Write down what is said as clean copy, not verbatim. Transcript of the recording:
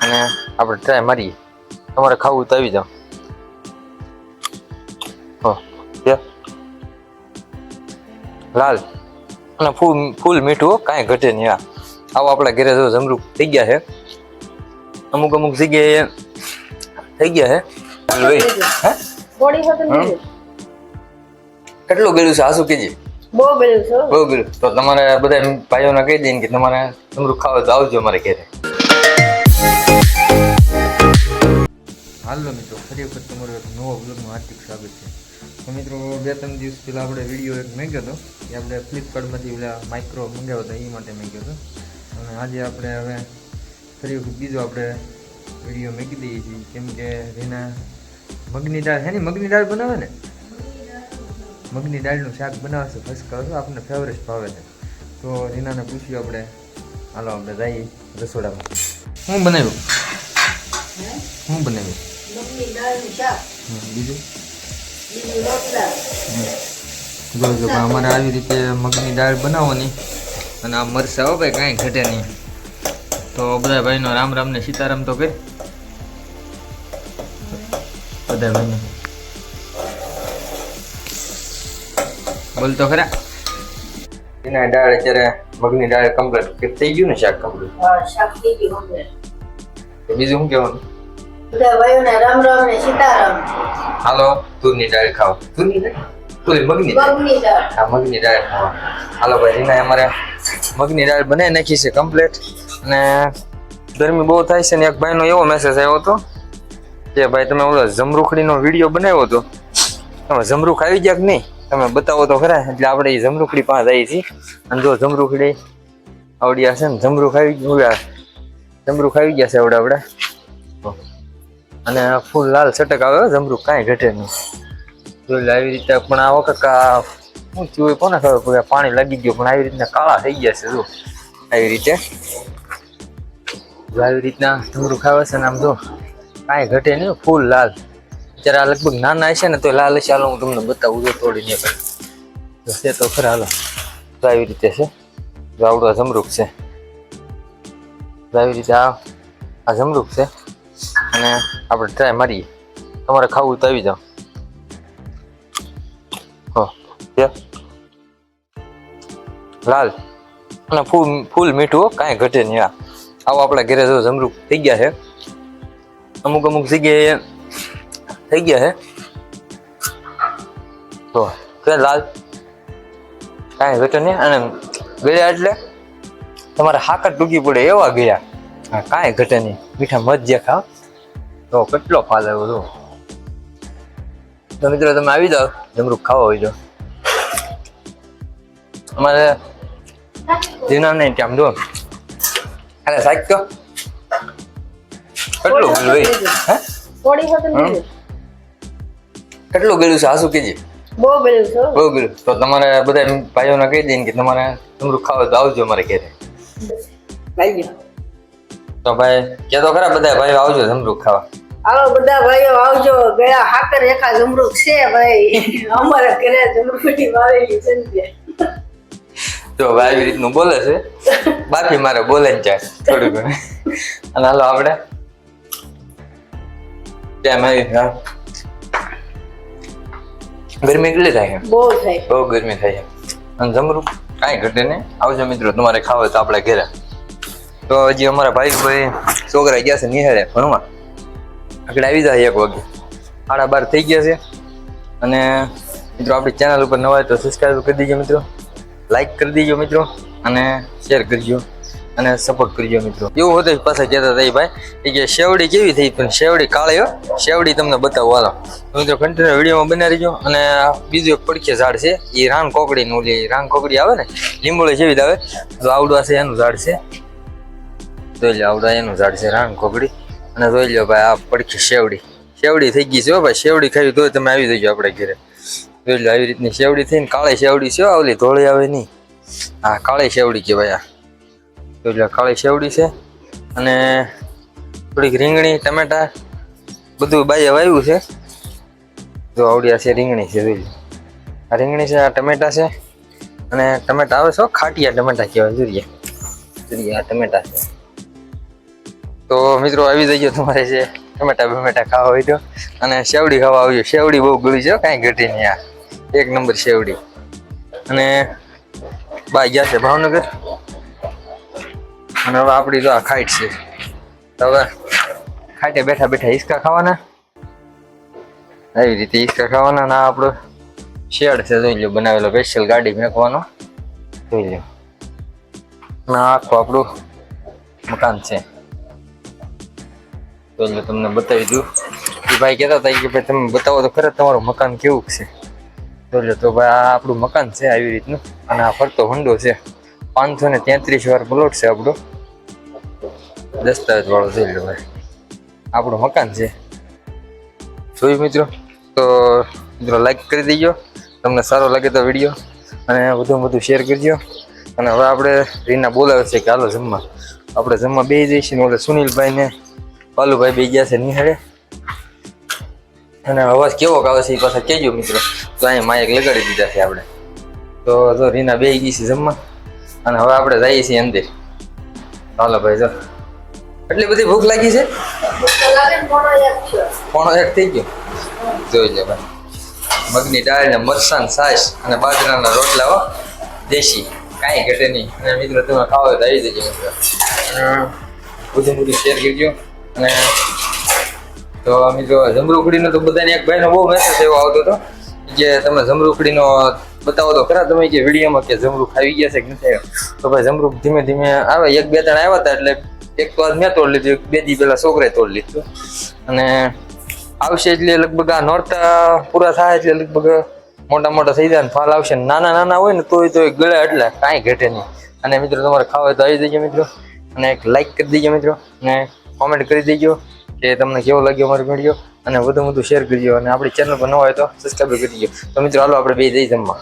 અને આપણે ટ્રાય મારીએ. તમારે ખાવું તો આવી જાઓ. લાલ અને ફૂલ મીઠું, કાંઈ ઘટે નહીં. આવો આપણા ઘરે જો જમરૂખ થઈ ગયા છે. અમુક જગ્યાએ થઈ ગયા છે. કેટલું ગળ્યું છે આસુ કેજી? બહુ ગળ્યું. તો તમારે બધા ભાઈઓને કહી દઈએ કે તમારે જમરૂખ ખાવા તો આવજો અમારે ઘરે. હાલો મિત્રો, ફરી વખત તમારો એક નવો બ્લોગમાં હાર્દિક સ્વાગત છે. તો મિત્રો, 2-3 દિવસ પહેલાં આપણે વિડીયો એક મેં હતો એ આપણે ફ્લિપકાર્ટમાંથી પેલા માઇક્રો મંગાવ્યો હતો, એ માટે મેં હતો. અને આજે આપણે હવે ફરી વખત બીજો આપણે વિડીયો મૂકી દઈએ છીએ, કેમ કે એના મગની દાળ છે ને, મગની દાળ બનાવે ને, મગની દાળનું શાક બનાવે છે ફર્સ્ટ ક્લાસ, આપણને ફેવરેટ ભાવે છે. તો રીનાને પૂછ્યું આપણે, હાલો આપણે જઈએ રસોડામાં. શું બનાવ્યું? મગની દાળનું શાક. બીજું રોટલા. જો અમારે આવી રીતે મગની દાળ બનાવવાની. અને આ મરચાં હો ભાઈ, કાંઈ ઘટે નહીં. તો બધા ભાઈનો રામ રામ ને સીતારામ તો કરી બધા ભાઈને બોલ તો ખરા. એના દાળ અત્યારે મગની દાળ કમ્પ્લીટ થઈ ગયું ને, શાક કમ્પ્લીટ. હા, શાક થઈ ગયું કમ્પ્લીટ. બીજું શું કહેવાનું? બધા ભાઈઓને રામ રામ ને સીતારામ. હાલો, તુરની દાળ ખાઓ. તુરની દાળ? મગની દાળ. હા, મગની દાળ ખાવા. હાલો ભાઈ, એના અમારે મગની દાળ બનાવી નાખી છે કમ્પ્લીટ. અને ગરમી બહુ થાય છે ને એક ભાઈનો એવો મેસેજ આવ્યો હતો કે ભાઈ તમે ઓલો જમરૂખડીનો વિડીયો બનાવ્યો હતો, તમે જમરૂખ આવી ગયા કે નહીં, તમે બતાવો તો ખરા. એટલે આપણે એ જમરૂખડી પાસે જઈએ છીએ. અને જો જમરૂખડી આવડ્યા છે ને, જમરૂખ આવી ગયા છે આવડે આપણે. અને ફૂલ લાલ છટક આવે જમરૂખ, કાંઈ ઘટે નહીં. જોઈ આવી રીતે. પણ આ વખત શું થયું કોને ખબર, પાણી લાગી ગયું, પણ આવી રીતના કાળા થઈ ગયા છે. જો આવી રીતે, આવી રીતના જમરૂખ આવે છે ને, આમ જો કાંઈ ઘટે નહીં, ફૂલ લાલ. અત્યારે આ લગભગ નાના હશે ને તો લાલ હશે. હાલો હું તમને બતાવું છું તોડીને છે તો ખરા. હાલો તો આવી રીતે છે, જો આવડો જમરૂખ છે. આવી રીતે આ જમરૂખ છે. અને આપણે ટ્રાય મારીએ. તમારે ખાવું તો આવી જાઓ. લાલ અને ફૂલ મીઠું, કાંઈ ઘટે નહીં. આવો આપણા ઘરે જો જમરૂખ થઈ ગયા છે. અમુક જગ્યાએ થઈ ગયા છે. તો લાલ કાંઈ ઘટે નહીં. અને ગયા એટલે તમારે હાકર ટૂંકી પડે એવા ગયા. હા, કાંઈ ઘટે નહીં. મીઠા મધ જે ખાવ તો કેટલો ફાલ આવ્યો હતો. તો મિત્રો તમે આવી જાઓ જમરૂખ ખાવા હોય તો. અમારે જીના નહીં ત્યાં જો અરે સાહેબ તો કેટલું ગયું ભાઈ? હે કેટલું ગયું છે આસુ કેજી? બહુ ગળ્યું છે. બહુ ગયું. તો તમારે બધા ભાઈઓને કહી દઈએ કે તમારે જમરૂખ ખાવા તો આવજો અમારે ઘરે. તો ભાઈ કે તો ખરા બધા ભાઈઓ આવજો જમરૂખ ખાવા. હાલો બધા ભાઈઓ આવજો. ગયા હાકર એકા જમરૂખ છે ભાઈ, અમારા ઘરે જમરૂખની વાવેલી છે ને. જો ભાઈ આવી રીતનું બોલે છે, બાકી મારે બોલે જ જાય થોડું ઘણું. અને હાલો આપણે ગરમી કેટલી થાય છે? બહુ ગરમી થાય છે. અને જમરૂખ કાંઈ ઘટે નહીં. આવજો મિત્રો તમારે ખાવે તો આપણે ઘરે. તો હજી અમારા ભાઈ છોકરા ગયા છે નિહાળે ભણવા, આગળ આવી જાય 1 વાગે. 12:30 થઈ ગયા છે. અને મિત્રો આપણી ચેનલ ઉપર નવા હોય તો સબસ્ક્રાઈબ કરી દેજો મિત્રો, લાઈક કરી દેજો મિત્રો, અને શેર કરજો અને સપોર્ટ કરજો મિત્રો. એવું હતું પાછા કહેતા હતા ભાઈ કે શેવડી કેવી થઈ, પણ શેવડી કાળી હો. શેવડી તમને બતાવો હાલો મિત્રો, કન્ટિન્યુ વિડીયોમાં બના રહીજો. અને બીજું એક પડખે ઝાડ છે, એ રાન કોકડીનું, ઓલી રાન કોકડી આવે ને લીંબોળી જેવી જ આવે, તો આવડું છે એનું ઝાડ છે. જોઈ લો આવડા એનું ઝાડ છે રાન કોકડી. અને જોઈ લો ભાઈ આ પડખે શેવડી થઈ ગઈ છે હો ભાઈ. શેવડી ખાવી તો તમે આવી જજો આપણે ઘરે. જોઈ લો આવી રીતની શેવડી થઈને, કાળી શેવડી છે, ઓલી ધોળી આવે નહીં. હા, કાળી શેવડી કહેવાય. જોઈ લો કાળી શેવડી છે. અને થોડીક રીંગણી, ટમેટા બધું બાઈએ વાવ્યું છે. જો આવડિયા છે રીંગણી છે. જોઈ લો આ રીંગણી છે, આ ટમેટા છે. અને ટમેટા આવે છે ખાટિયા ટમેટા કહેવાય. જોઈએ આ ટમેટા છે. તો મિત્રો આવી જઈએ તમારે છે ટમેટા ખાવા હોય તો, અને શેવડી ખાવા આવજો. શેવડી બહુ ગળી છે, કાંઈ ઘટી નહીં. આ એક નંબર શેવડી. અને બા ગયા છે ભાવનગર, અને હવે આપણી તો આ ખાઈટ છે. તો હવે ખાઈટે બેઠા બેઠા હિસકા ખાવાના, આવી રીતે હિસકા ખાવાના. ના આપણો શેડ છે, જોઈ લો, બનાવેલો સ્પેશિયલ ગાડી મેકવાનો, જોઈ લો. ના આખું આપણું મકાન છે, જોઈ લો. તમને બતાવી દઉં. એ ભાઈ કહેતા હતા કે ભાઈ તમે બતાવો તો ખરા તમારું મકાન કેવું છે. જોઈ લો. તો ભાઈ આ આપણું મકાન છે આવી રીતનું, અને આ ફરતો હોન્ડો છે. 533 વાર પ્લોટ છે આપણો, દસ્તાવેજ વાળો. જોઈ લો ભાઈ, આપણું મકાન છે. જોયું મિત્રો? તો મિત્રો લાઈક કરી દેજો તમને સારો લાગે તો વિડીયો, અને વધુ શેર કરજો. અને હવે આપણે રીના બોલાવે છે કે હાલો જમવા. આપણે જમવા બેસી જઈશું. ઓલે સુનિલભાઈ ને પાલુભાઈ બે ગયા છે નિહાળે. અને અવાજ કેવો આવે છે એ પાછા કહેજો મિત્રો. તો અહીંયા માઇક લગાડી દીધા છે આપણે. તો જો રીના બેસી ગઈ છે જમવા, અને હવે આપણે જઈએ છીએ અંદર. હાલો ભાઈ, જો એટલી બધી ભૂખ લાગી છે. પોણો એક થઈ ગયો. જોઈ લે ભાઈ, મગની દાળ ને મરસાં છાશ અને બાજરાના રોટલા, હો દેશી, કાંઈ ઘટે નહીં. અને મિત્રો તમે ખાવા હોય તો આવી જજો મિત્રો. બધું શેર કરજો. અને તો મિત્રો જમરૂખડીનો તો બધાને એક ભાઈનો બહુ મેસેજ એવો આવતો હતો કે તમે જમરૂખડીનો બતાવો તો ખરા તમે કે વિડીયોમાં કે જમરૂખ આવી ગયા છે કે નથી આવ્યો. તો ભાઈ જમરૂખ ધીમે ધીમે આવે. 1-2 ત્રણ આવ્યા હતા, એટલે એક તો આજ મેં તોડી લીધું, 2 દી પહેલા છોકરાએ તોડી લીધું. અને આવશે એટલે લગભગ આ નોરતા પૂરા થાય એટલે લગભગ મોટા થઈ જાય ને ફાલ આવશે. નાના હોય ને તોય ગળે, એટલે કાંઈ ઘટે નહીં. અને મિત્રો તમારે ખાવા હોય તો આવી જજો મિત્રો, અને એક લાઈક કરી દેજો મિત્રો, અને કોમેન્ટ કરી દેજો કે તમને કેવો લાગ્યો અમારો વિડીયો, અને વધુ શેર કરજો. અને આપણી ચેનલ પર ન હોય તો સબસ્ક્રાઈબ કરી દેજો. તો મિત્રો હાલો આપણે બે જઈ જમવા.